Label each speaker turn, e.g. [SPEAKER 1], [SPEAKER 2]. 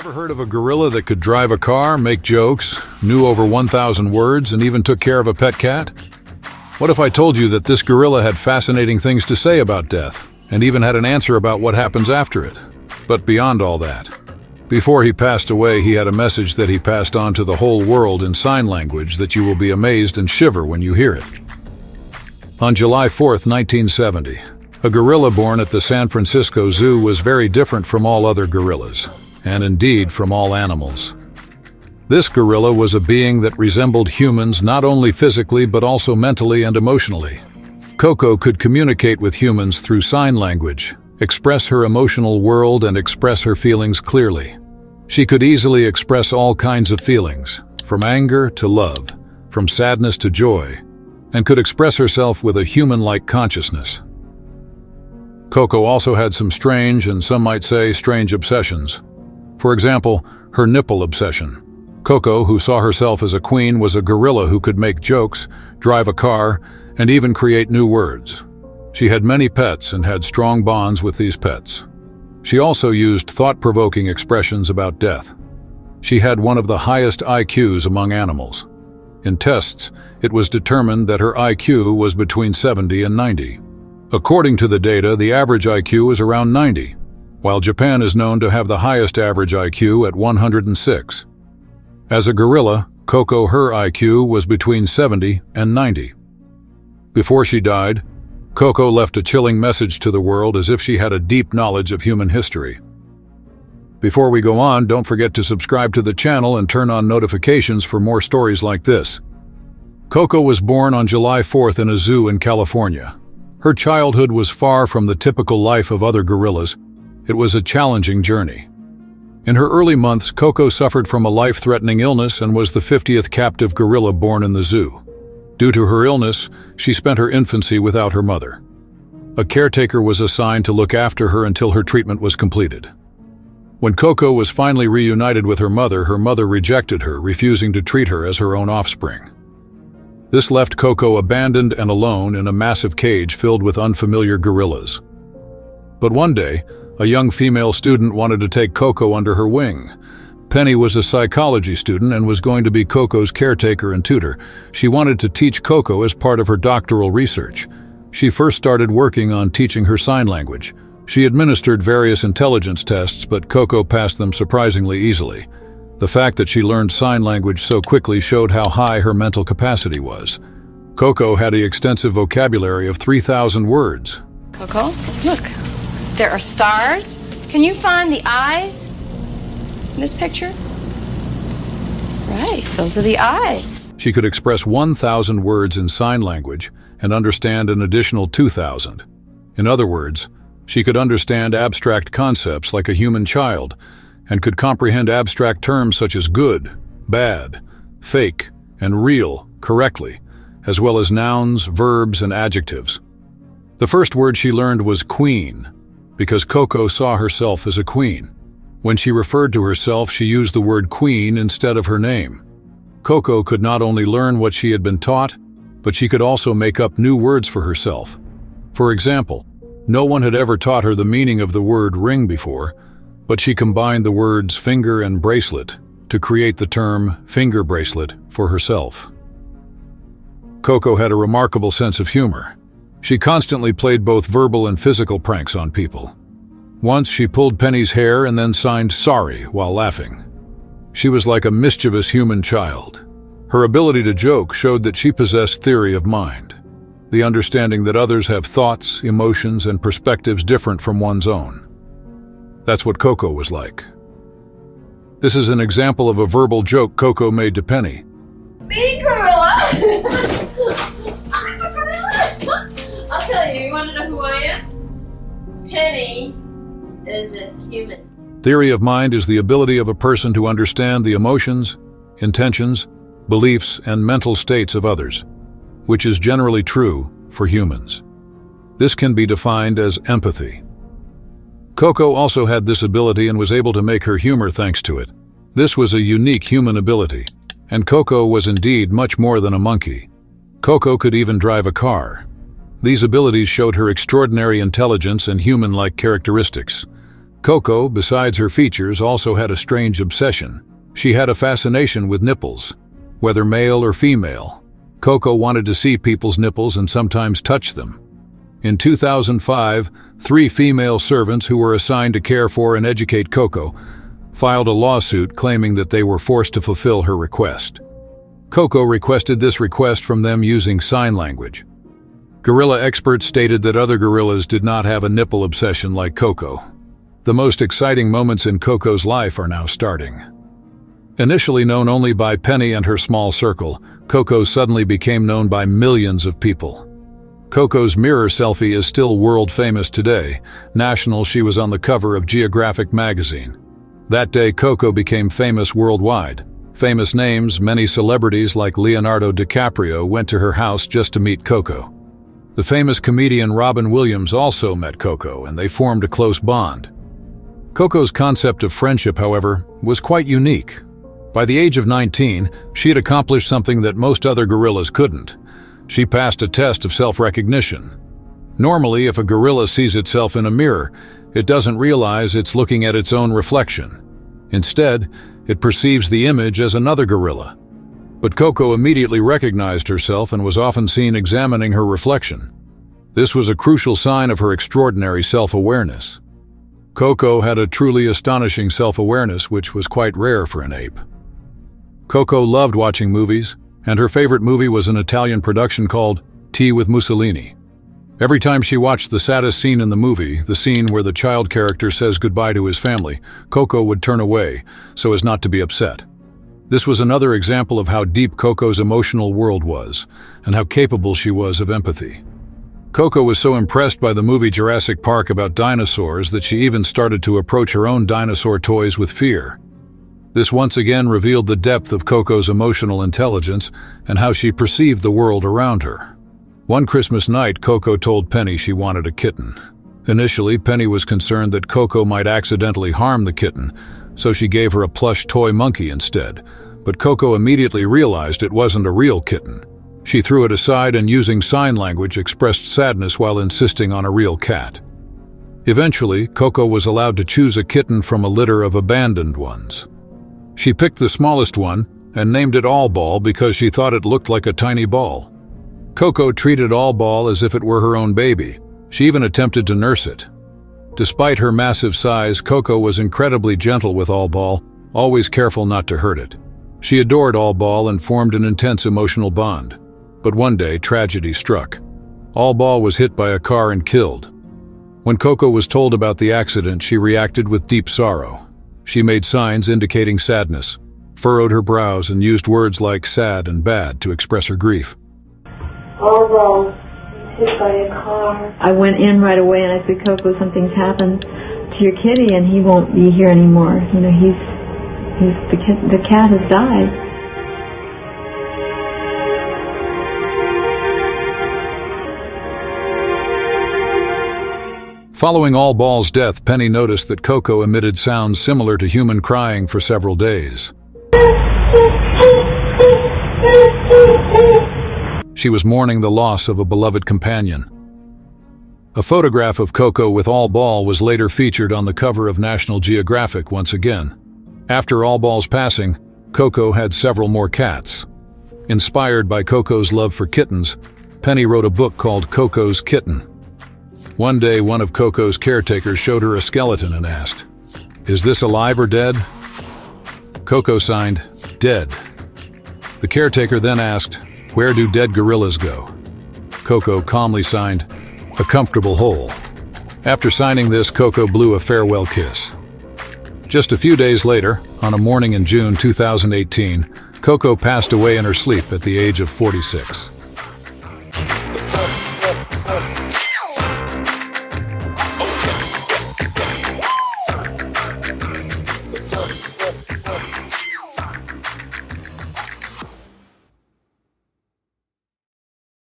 [SPEAKER 1] Ever heard of a gorilla that could drive a car, make jokes, knew over 1,000 words, and even took care of a pet cat? What if I told you that this gorilla had fascinating things to say about death, and even had an answer about what happens after it? But beyond all that, before he passed away, he had a message that he passed on to the whole world in sign language that you will be amazed and shiver when you hear it. On July 4th, 1970, a gorilla born at the San Francisco Zoo was very different from all other gorillas, and indeed from all animals. This gorilla was a being that resembled humans not only physically but also mentally and emotionally. Coco could communicate with humans through sign language, express her emotional world and express her feelings clearly. She could easily express all kinds of feelings, from anger to love, from sadness to joy, and could express herself with a human-like consciousness. Coco also had some strange, and some might say strange, obsessions. For example, her nipple obsession. Coco, who saw herself as a queen, was a gorilla who could make jokes, drive a car, and even create new words. She had many pets and had strong bonds with these pets. She also used thought-provoking expressions about death. She had one of the highest IQs among animals. In tests, it was determined that her IQ was between 70 and 90. According to the data, the average IQ is around 90, while Japan is known to have the highest average IQ at 106. As a gorilla, Coco, her IQ was between 70 and 90. Before she died, Coco left a chilling message to the world as if she had a deep knowledge of human history. Before we go on, don't forget to subscribe to the channel and turn on notifications for more stories like this. Coco was born on July 4th in a zoo in California. Her childhood was far from the typical life of other gorillas. It was a challenging journey. In her early months, Coco suffered from a life-threatening illness and was the 50th captive gorilla born in the zoo. Due to her illness, she spent her infancy without her mother. A caretaker was assigned to look after her until her treatment was completed. When Coco was finally reunited with her mother rejected her, refusing to treat her as her own offspring. This left Coco abandoned and alone in a massive cage filled with unfamiliar gorillas. But one day, a young female student wanted to take Coco under her wing. Penny was a psychology student and was going to be Coco's caretaker and tutor. She wanted to teach Coco as part of her doctoral research. She first started working on teaching her sign language. She administered various intelligence tests, but Coco passed them surprisingly easily. The fact that she learned sign language so quickly showed how high her mental capacity was. Coco had an extensive vocabulary of 3,000 words.
[SPEAKER 2] Coco, look. There are stars. Can you find the eyes in this picture? Right, those are the eyes.
[SPEAKER 1] She could express 1,000 words in sign language and understand an additional 2,000. In other words, she could understand abstract concepts like a human child and could comprehend abstract terms such as good, bad, fake, and real correctly, as well as nouns, verbs, and adjectives. The first word she learned was queen, because Coco saw herself as a queen. When she referred to herself, she used the word queen instead of her name. Coco could not only learn what she had been taught, but she could also make up new words for herself. For example, no one had ever taught her the meaning of the word ring before, but she combined the words finger and bracelet to create the term finger bracelet for herself. Coco had a remarkable sense of humor. She constantly played both verbal and physical pranks on people. Once she pulled Penny's hair and then signed sorry while laughing. She was like a mischievous human child. Her ability to joke showed that she possessed theory of mind, the understanding that others have thoughts, emotions, and perspectives different from one's own. That's what Coco was like. This is an example of a verbal joke Coco made to Penny.
[SPEAKER 2] Me, gorilla! I'm a gorilla! I'll tell you want to know who I am? Penny is a human.
[SPEAKER 1] Theory of mind is the ability of a person to understand the emotions, intentions, beliefs, and mental states of others, which is generally true for humans. This can be defined as empathy. Coco also had this ability and was able to make her humor thanks to it. This was a unique human ability, and Coco was indeed much more than a monkey. Coco could even drive a car. These abilities showed her extraordinary intelligence and human-like characteristics. Coco, besides her features, also had a strange obsession. She had a fascination with nipples. Whether male or female, Coco wanted to see people's nipples and sometimes touch them. In 2005, 3 female servants who were assigned to care for and educate Coco filed a lawsuit claiming that they were forced to fulfill her request. Coco requested this request from them using sign language. Gorilla experts stated that other gorillas did not have a nipple obsession like Coco. The most exciting moments in Coco's life are now starting. Initially known only by Penny and her small circle, Coco suddenly became known by millions of people. Coco's mirror selfie is still world famous today. National, she was on the cover of Geographic magazine. That day, Coco became famous worldwide. Famous names, many celebrities like Leonardo DiCaprio went to her house just to meet Coco. The famous comedian Robin Williams also met Coco, and they formed a close bond. Coco's concept of friendship, however, was quite unique. By the age of 19, she had accomplished something that most other gorillas couldn't. She passed a test of self-recognition. Normally, if a gorilla sees itself in a mirror, it doesn't realize it's looking at its own reflection. Instead, it perceives the image as another gorilla. But Coco immediately recognized herself and was often seen examining her reflection. This was a crucial sign of her extraordinary self-awareness. Coco had a truly astonishing self-awareness, which was quite rare for an ape. Coco loved watching movies, and her favorite movie was an Italian production called Tea with Mussolini. Every time she watched the saddest scene in the movie, the scene where the child character says goodbye to his family, Coco would turn away so as not to be upset. This was another example of how deep Coco's emotional world was, and how capable she was of empathy. Coco was so impressed by the movie Jurassic Park about dinosaurs that she even started to approach her own dinosaur toys with fear. This once again revealed the depth of Coco's emotional intelligence and how she perceived the world around her. One Christmas night, Coco told Penny she wanted a kitten. Initially, Penny was concerned that Coco might accidentally harm the kitten, so she gave her a plush toy monkey instead. But Coco immediately realized it wasn't a real kitten. She threw it aside and, using sign language, expressed sadness while insisting on a real cat. Eventually, Coco was allowed to choose a kitten from a litter of abandoned ones. She picked the smallest one and named it All Ball because she thought it looked like a tiny ball. Coco treated All Ball as if it were her own baby. She even attempted to nurse it. Despite her massive size, Coco was incredibly gentle with All Ball, always careful not to hurt it. She adored All Ball and formed an intense emotional bond. But one day, tragedy struck. All Ball was hit by a car and killed. When Coco was told about the accident, she reacted with deep sorrow. She made signs indicating sadness, furrowed her brows, and used words like sad and bad to express her grief.
[SPEAKER 3] All Ball hit by a car. I went in right away and I said, Coco, something's happened to your kitty and he won't be here anymore. You know, the cat has died.
[SPEAKER 1] Following All Ball's death, Penny noticed that Coco emitted sounds similar to human crying for several days. She was mourning the loss of a beloved companion. A photograph of Coco with All Ball was later featured on the cover of National Geographic once again. After All Ball's passing, Coco had several more cats. Inspired by Coco's love for kittens, Penny wrote a book called Coco's Kitten. One day, one of Coco's caretakers showed her a skeleton and asked, "Is this alive or dead?" Coco signed, "Dead." The caretaker then asked, "Where do dead gorillas go?" Coco calmly signed, "A comfortable hole." After signing this, Coco blew a farewell kiss. Just a few days later, on a morning in June 2018, Coco passed away in her sleep at the age of 46.